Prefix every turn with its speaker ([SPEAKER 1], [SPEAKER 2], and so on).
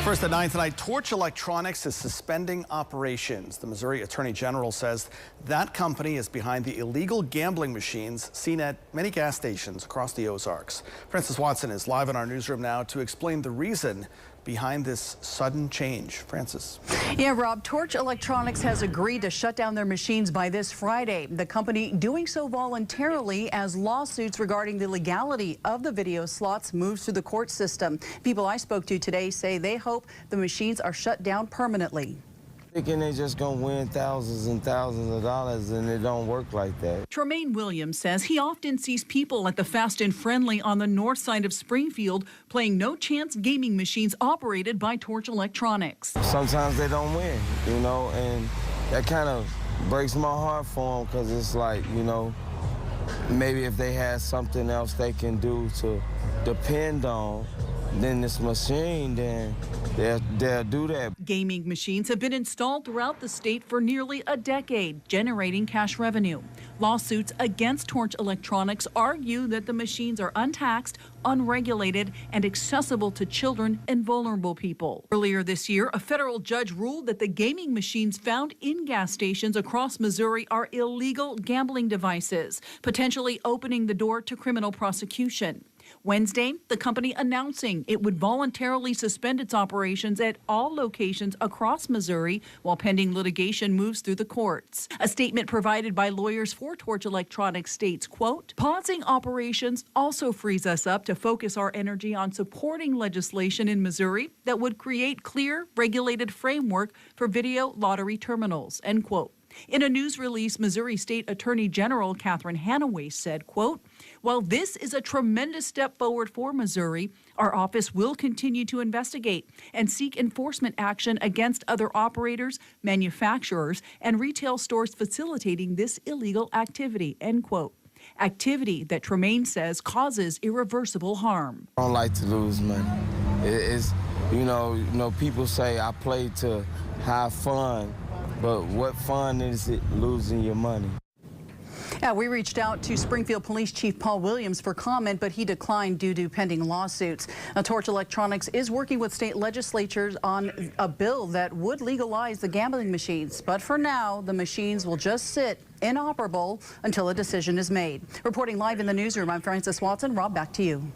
[SPEAKER 1] First at 9 tonight, Torch Electronics is suspending operations. The Missouri Attorney General says that company is behind the illegal gambling machines seen at many gas stations across the Ozarks. Francis Watson is live in our newsroom now to explain the reason behind this sudden change. Francis.
[SPEAKER 2] Yeah, Rob, Torch Electronics has agreed to shut down their machines by this Friday. The company doing so voluntarily as lawsuits regarding the legality of the video slots moves through the court system. People I spoke to today say they hope the machines are shut down permanently.
[SPEAKER 3] Thinking they're just going to win thousands and thousands of dollars, and it don't work like that.
[SPEAKER 4] Tremaine Williams says he often sees people at the Fast and Friendly on the north side of Springfield playing no-chance gaming machines operated by Torch Electronics.
[SPEAKER 3] Sometimes they don't win, you know, and that kind of breaks my heart for them because it's like, you know, maybe if they had something else they can do to depend on than this machine, then they'll do that.
[SPEAKER 4] Gaming machines have been installed throughout the state for nearly a decade, generating cash revenue. Lawsuits against Torch Electronics argue that the machines are untaxed, unregulated, and accessible to children and vulnerable people. Earlier this year, a federal judge ruled that the gaming machines found in gas stations across Missouri are illegal gambling devices, potentially opening the door to criminal prosecution. Wednesday, the company announcing it would voluntarily suspend its operations at all locations across Missouri while pending litigation moves through the courts. A statement provided by lawyers for Torch Electronics states, quote, "Pausing operations also frees us up to focus our energy on supporting legislation in Missouri that would create clear, regulated framework for video lottery terminals," end quote. In a news release, Missouri State Attorney General Catherine Hanaway said, quote, "While this is a tremendous step forward for Missouri, our office will continue to investigate and seek enforcement action against other operators, manufacturers, and retail stores facilitating this illegal activity," end quote. Activity that Tremaine says causes irreversible harm.
[SPEAKER 3] I don't like to lose money. It's, you know, people say I play to have fun. But what fun is it losing your money?
[SPEAKER 2] Yeah, we reached out to Springfield Police Chief Paul Williams for comment, but he declined due to pending lawsuits. Now, Torch Electronics is working with state legislatures on a bill that would legalize the gambling machines. But for now, the machines will just sit inoperable until a decision is made. Reporting live in the newsroom, I'm Francis Watson. Rob, back to you.